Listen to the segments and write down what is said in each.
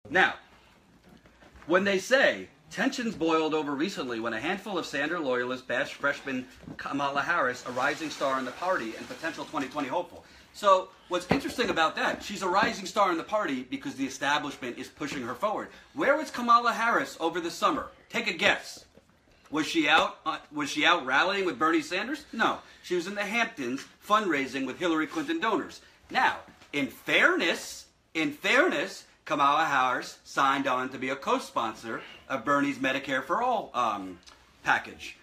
Now, when they say tensions boiled over recently when a handful of Sanders loyalists bashed freshman Kamala Harris, a rising star in the party and potential 2020 hopeful. So what's interesting about that, she's a rising star in the party because the establishment is pushing her forward. Where was Kamala Harris over the summer? Take a guess. Was she out rallying with Bernie Sanders? No. She was in the Hamptons fundraising with Hillary Clinton donors. Now, in fairness, Kamala Harris signed on to be a co-sponsor of Bernie's Medicare for All package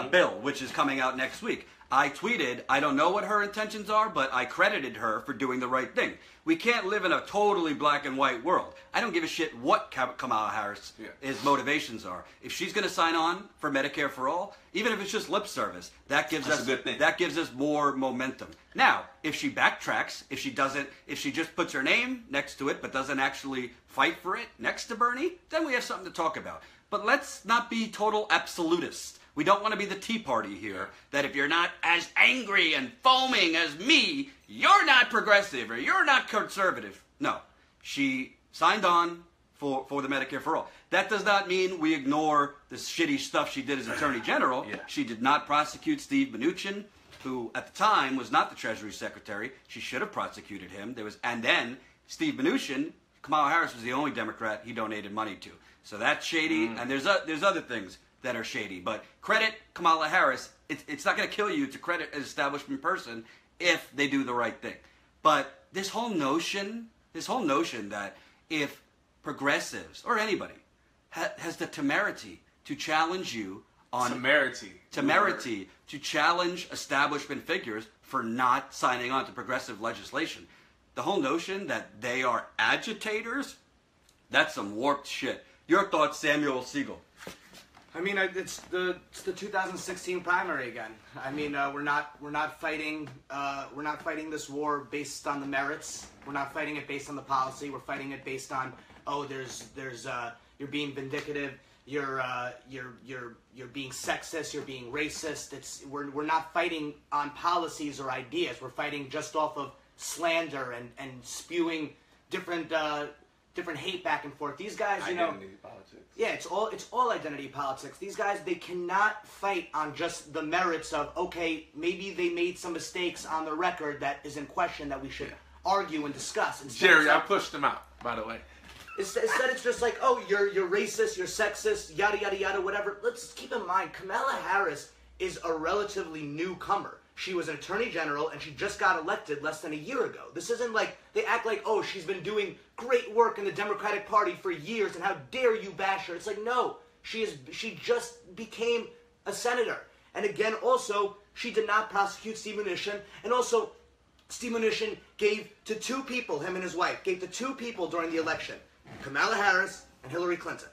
bill, which is coming out next week. I tweeted, I don't know what her intentions are, but I credited her for doing the right thing. We can't live in a totally black and white world. I don't give a shit what Kamala Harris' motivations are. If she's going to sign on for Medicare for All, even if it's just lip service, that gives us more momentum. Now, if she backtracks, if she just puts her name next to it but doesn't actually fight for it next to Bernie, then we have something to talk about. But let's not be total absolutists. We don't want to be the Tea Party here, that if you're not as angry and foaming as me, you're not progressive or you're not conservative. No, she signed on for the Medicare for All. That does not mean we ignore the shitty stuff she did as Attorney General. She did not prosecute Steve Mnuchin, who at the time was not the Treasury Secretary. She should have prosecuted him. And then Steve Mnuchin, Kamala Harris was the only Democrat he donated money to. So that's shady, and there's other things that are shady. But credit Kamala Harris. It's not going to kill you to credit an establishment person if they do the right thing. But this whole notion that if progressives or anybody has the temerity to challenge you on temerity to challenge establishment figures for not signing on to progressive legislation, the whole notion that they are agitators, that's some warped shit. Your thoughts, Samuel Siegel? I mean, it's the 2016 primary again. I mean, we're not fighting this war based on the merits. We're not fighting it based on the policy. We're fighting it based on you're being vindictive. You're being sexist. You're being racist. We're not fighting on policies or ideas. We're fighting just off of slander and spewing different hate back and forth. These guys, identity politics. Yeah, it's all identity politics. These guys, they cannot fight on just the merits of, okay, maybe they made some mistakes on the record that is in question that we should argue and discuss. Instead, Jerry, I pushed them out, by the way. Instead, it's just like, oh, you're racist, you're sexist, yada yada yada, whatever. Let's keep in mind, Kamala Harris is a relatively newcomer. She was an attorney general, and she just got elected less than a year ago. This isn't like, they act like, oh, she's been doing great work in the Democratic Party for years, and how dare you bash her. It's like, no, she just became a senator. And again, also, she did not prosecute Steve Mnuchin, and also, Steve Mnuchin gave to two people, him and his wife, gave to two people during the election, Kamala Harris and Hillary Clinton.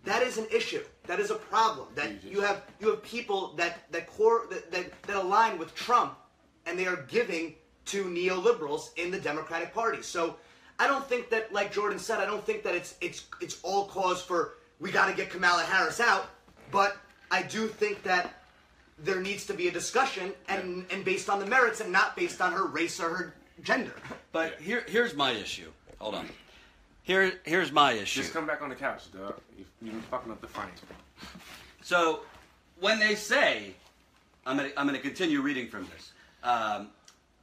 That is an issue. That is a problem. That you have people that align with Trump, and they are giving to neoliberals in the Democratic Party. So I don't think that, like Jordan said, I don't think that it's all cause for we got to get Kamala Harris out. But I do think that there needs to be a discussion and based on the merits and not based on her race or her gender. But here's my issue. Hold on. Here's my issue. Just come back on the couch, dog. You're fucking up the fight. So, when they say, I'm gonna continue reading from this.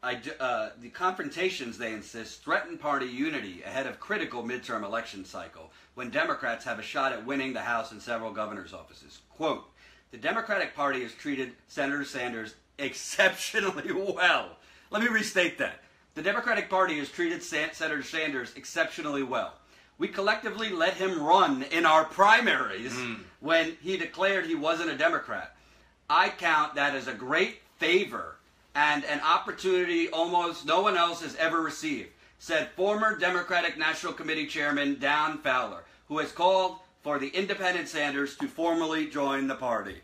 The confrontations, they insist, threaten party unity ahead of critical midterm election cycle when Democrats have a shot at winning the House and several governor's offices. Quote, the Democratic Party has treated Senator Sanders exceptionally well. Let me restate that. The Democratic Party has treated Senator Sanders exceptionally well. We collectively let him run in our primaries when he declared he wasn't a Democrat. I count that as a great favor and an opportunity almost no one else has ever received, said former Democratic National Committee Chairman Dan Fowler, who has called for the independent Sanders to formally join the party.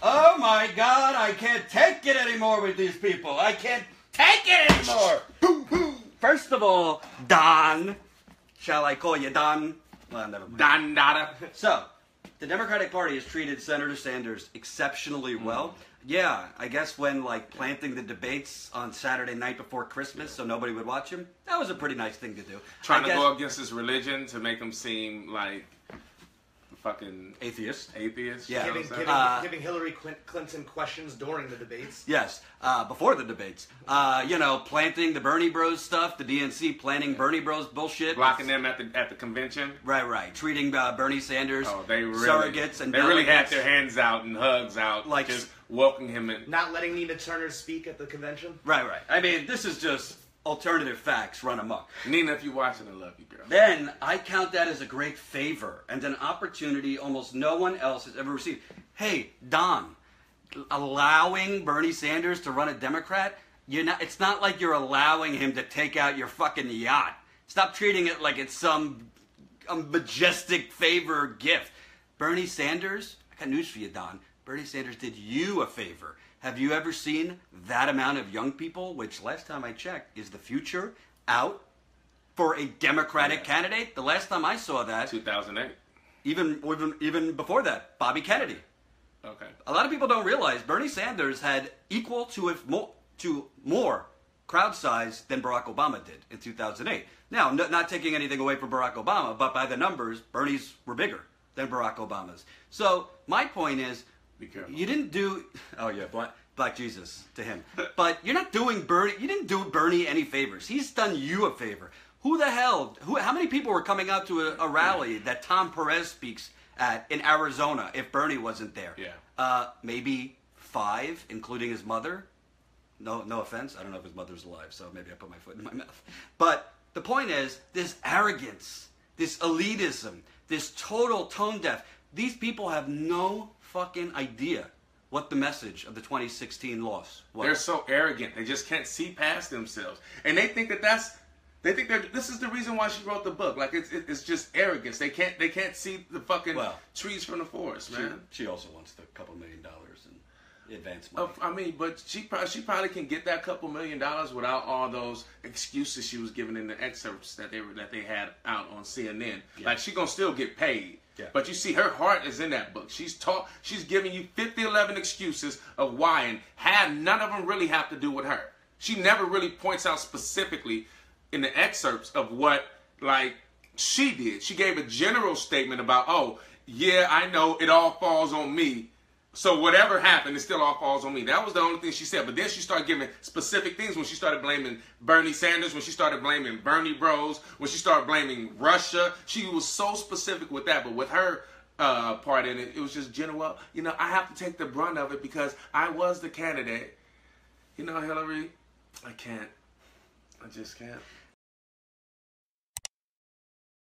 Oh my God, I can't take it anymore with these people. I can't take it anymore. First of all, Don. Shall I call you Don? Well, never mind. Don Dada. So, the Democratic Party has treated Senator Sanders exceptionally well. Yeah, I guess when like planting the debates on Saturday night before Christmas so nobody would watch him, that was a pretty nice thing to do. Trying to go against his religion to make him seem like fucking atheist. Yeah. Giving Hillary Clinton questions during the debates. Yes, before the debates. Planting the Bernie Bros stuff, the DNC planting Bernie Bros bullshit. Blocking them at the convention. Right. Treating Bernie Sanders surrogates and they really had their hands out and hugs out, like just welcoming him in. Not letting Nina Turner speak at the convention. Right. I mean, this is just alternative facts run amok. Nina, if you're watching, I love you, girl. Then I count that as a great favor and an opportunity almost no one else has ever received. Hey, Don, allowing Bernie Sanders to run a Democrat, it's not like you're allowing him to take out your fucking yacht. Stop treating it like it's some majestic favor gift. Bernie Sanders, I got news for you, Don. Bernie Sanders did you a favor. Have you ever seen that amount of young people, which last time I checked is the future, out for a Democratic candidate? The last time I saw that, 2008. Even before that, Bobby Kennedy. Okay. A lot of people don't realize Bernie Sanders had equal to more crowd size than Barack Obama did in 2008. Now, not taking anything away from Barack Obama, but by the numbers, Bernie's were bigger than Barack Obama's. So my point is, be careful. You didn't do. Oh yeah, Black Jesus to him. But you're not doing Bernie. You didn't do Bernie any favors. He's done you a favor. Who the hell? How many people were coming out to a rally that Tom Perez speaks at in Arizona if Bernie wasn't there? Yeah. Maybe 5, including his mother. No offense. I don't know if his mother's alive, so maybe I put my foot in my mouth. But the point is, this arrogance, this elitism, this total tone deaf. These people have no fucking idea what the message of the 2016 loss was. They're so arrogant. They just can't see past themselves. And they think this is the reason why she wrote the book. Like it's just arrogance. They can't see the fucking trees from the forest, man. She also wants the $2 million in advance money. But she probably can get that $2 million without all those excuses she was giving in the excerpts that they had out on CNN. Yeah. Like she gonna still get paid. Yeah. But you see, her heart is in that book. She's giving you 11 excuses of why, and none of them really have to do with her. She never really points out specifically in the excerpts of what, like, she did. She gave a general statement about, oh, yeah, I know it all falls on me. So whatever happened, it still all falls on me. That was the only thing she said. But then she started giving specific things when she started blaming Bernie Sanders, when she started blaming Bernie Bros, when she started blaming Russia. She was so specific with that. But with her part in it, it was just general. I have to take the brunt of it because I was the candidate. Hillary, I can't. I just can't.